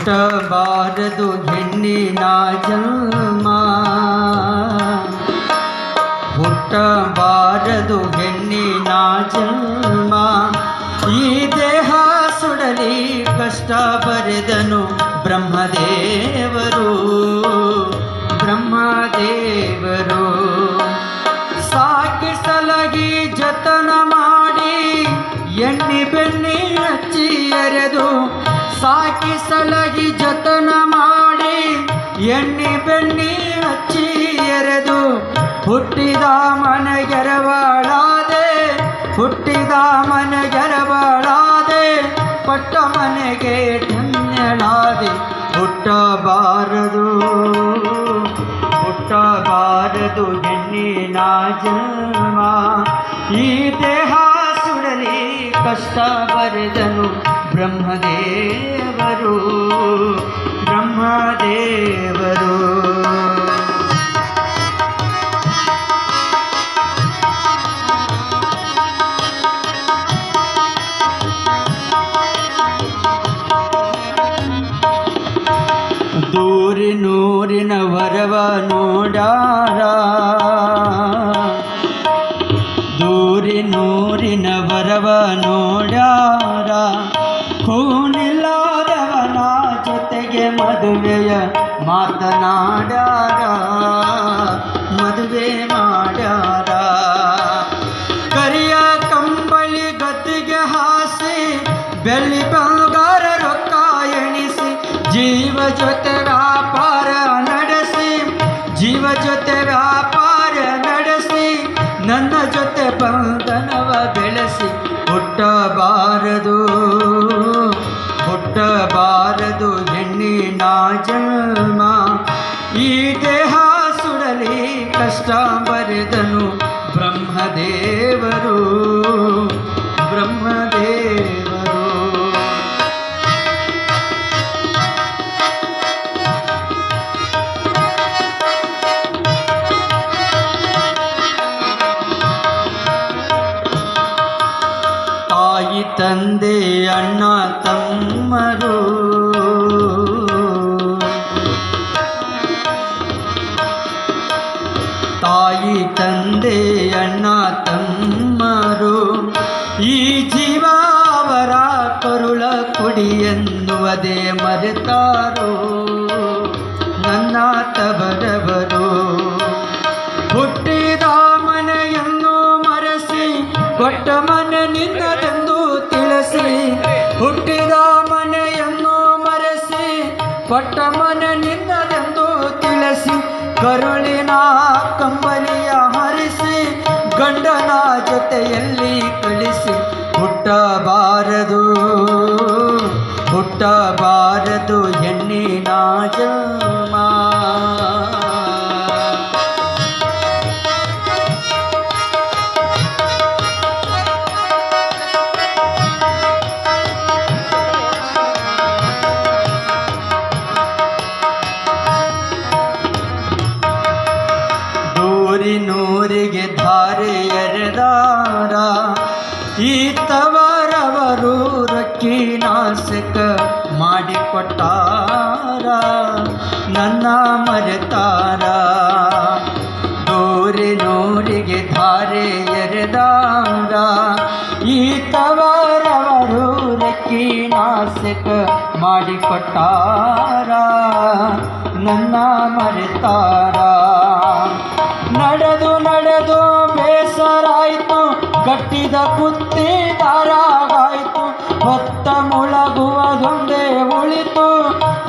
ಹುಟ್ಟಬಾರದು ಹೆಣ್ಣಿನ ಜನ್ಮ, ಹುಟ್ಟಬಾರದು ಹೆಣ್ಣಿನ ಜನ್ಮ. ಈ ದೇಹ ಸುಡಲಿ ಕಷ್ಟ ಬರೆದನು ಬ್ರಹ್ಮದೇವರು, ಬ್ರಹ್ಮದೇವರು. ಸಾಕಿ ಸಲಗಿ ಜತನ ಮಾಡಿ ಎಣ್ಣೆ ಬೆಣ್ಣೆ ಹಚ್ಚಿ ಎರೆದು, ಸಾಕಿ ಸಲಗಿ ಜತನ ಮಾಡಿ ಎಣ್ಣೆ ಬೆಣ್ಣೆ ಹಚ್ಚಿ ಎರೆದು, ಹುಟ್ಟಿದ ಮನೆಗೆರವಾಳಾದೆ, ಹುಟ್ಟಿದ ಮನೆಗೆರವಾಳಾದೆ, ಪಟ್ಟ ಮನೆಗೆ ಧನ್ಯಳಾದೆ. ಹುಟ್ಟಬಾರದು, ಹುಟ್ಟಬಾರದು ಹೆಣ್ಣಿನ ಜನ್ಮ. ಈ ದೇಹ ಸುಡಲಿ ಕಷ್ಟ ಬರೆದನು ಬ್ರಹ್ಮದೇವರು, ಬ್ರಹ್ಮದೇವರು. ದೂರಿನೂರಿನ ವರವ ನೋಡಾರ, ದೂರಿನೂರಿನ ವರವ ನೋಡಾರ. ಖೂನಿಲ್ಲದವನ ಜೊತೆಗೆ ಮದುವೆಯ ಮಾತನಾಡ್ಯಾರ, ಮದುವೆ ಮಾಡ್ಯಾರ. ಕರಿಯ ಕಂಬಳಿ ಗದ್ದಿಗೆ ಹಾಸಿ, ಬೆಳ್ಳಿ ಬಂಗಾರ ರೊಕ್ಕ ಎಣಿಸಿ, ಜೀವ ಜೊತೆ ವ್ಯಾಪಾರ ನಡೆಸಿ, ಜೀವ ಜೊತೆ ವ್ಯಾಪಾರ ನಡೆಸಿ, ನನ್ನ ಜೊತೆ ಬಂಧನವ ಬೆಳೆಸಿ. ಹುಟ್ಟಬಾರದು, ಹುಟ್ಟಬಾರದು ಹೆಣ್ಣಿನ ಜನ್ಮ. ಈ ದೇಹ ಸುಡಲಿ ಕಷ್ಟ ಬರೆದನು ಬ್ರಹ್ಮದೇವರು, ಬ್ರಹ್ಮದೇವರು. ತಾಯಿ ತಂದೆ ಅಣ್ಣ ತಮ್ಮರು, ತಾಯಿ ತಂದೆ ಅಣ್ಣ ತಮ್ಮರು. ಈ ಜೀವ ಅವರ ಕರುಳ ಕುಡಿ ಎನ್ನುವುದೇ ಮರೆತಾರೋ ನನ್ನ ತವರವರು. ಹುಟ್ಟಿದ ಮನೆಯನ್ನು ಮರೆಸಿ, ಕೊಟ್ಟ ಮನೆ ನಿನ್ನದೆಂದು ತಿಳಿಸಿ, ಹುಟ್ಟಿದ ಮನೆಯನ್ನು ಮರೆಸಿ, ಕೊಟ್ಟ ಮನೆ ನಿನ್ನದೆಂದು ತಿಳಿಸಿ, ಕರುಳಿನ ಕಂಬಳಿಯ ಹರಿಸಿ, ಗಂಡನ ಜೊತೆಯಲ್ಲಿ ಕಳಿಸಿ. ಹುಟ್ಟಬಾರದು, ಹುಟ್ಟಬಾರದು ಹೆಣ್ಣಿನ ಜನ್ಮ. ನೂರಿಗೆ ಧಾರೆ ಎರೆದಾರ, ಈ ತವರವರು ರಕ್ಕಿನಾಸಕ ಮಾಡಿಕೊಟ್ಟಾರ, ನನ್ನ ಮರೆತಾರ. ನೂರಿಗೆ ಧಾರೆ ಎರೆದಾರ, ಈ ತವರವರು ರಕ್ಕಿನಾಸಕ ಮಾಡಿಕೊಟ್ಟಾರ, ನನ್ನ ಮರೆತಾರ. ನಡೆದು ನಡೆದು ಬೇಸರಾಯಿತು, ಕಟ್ಟಿದ ಕುತ್ತಿ ದಾರಾಗಾಯಿತು, ಹೊತ್ತ ಮುಳಗುವುದೊಂದೇ ಉಳಿತು,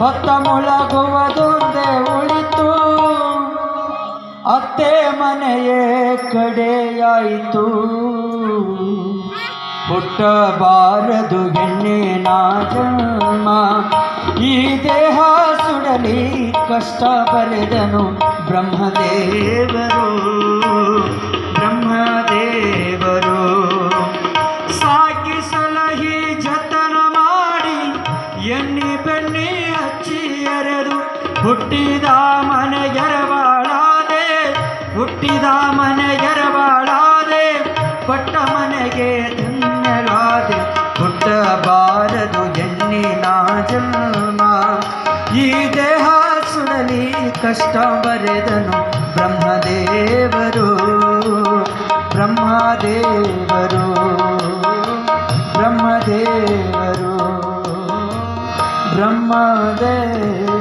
ಹೊತ್ತ ಮುಳಗುವುದೊಂದೇ ಉಳಿತು. ಅತ್ತೆ ಮನೆಯೇ ಕಡೆಯಾಯಿತು. ಹುಟ್ಟಬಾರದು ಹೆಣ್ಣಿನ ಜನ್ಮ. ಈ ದೇಹ ಸುಡಲಿ ಕಷ್ಟ ಬರೆದನು ಬ್ರಹ್ಮದೇವರು, ಬ್ರಹ್ಮದೇವರು. ಸಾಕಿ ಸಲಹಿ ಜತನ ಮಾಡಿ ಎಣ್ಣೆ ಬೆಣ್ಣೆ ಹಚ್ಚಿ ಎರೆದು, ಹುಟ್ಟಿದ ಮನೆಗೆರವಾಳಾದೆ, ಹುಟ್ಟಿದ ಮನೆಗೆರವಾಳಾದೆ, ಪಟ್ಟ ಮನೆಗೆ ಧನ್ಯಳಾದೆ. ಹುಟ್ಟಬಾರದು ಹೆಣ್ಣಿನ ಜನ್ಮ. ಈ ದೇಹ ಸುಡಲಿ ಕಷ್ಟ ಬರೆದನು ಬ್ರಹ್ಮದೇವರು ಬ್ರಹ್ಮದೇವರು ಬ್ರಹ್ಮದೇವರು ಬ್ರಹ್ಮದೇವರು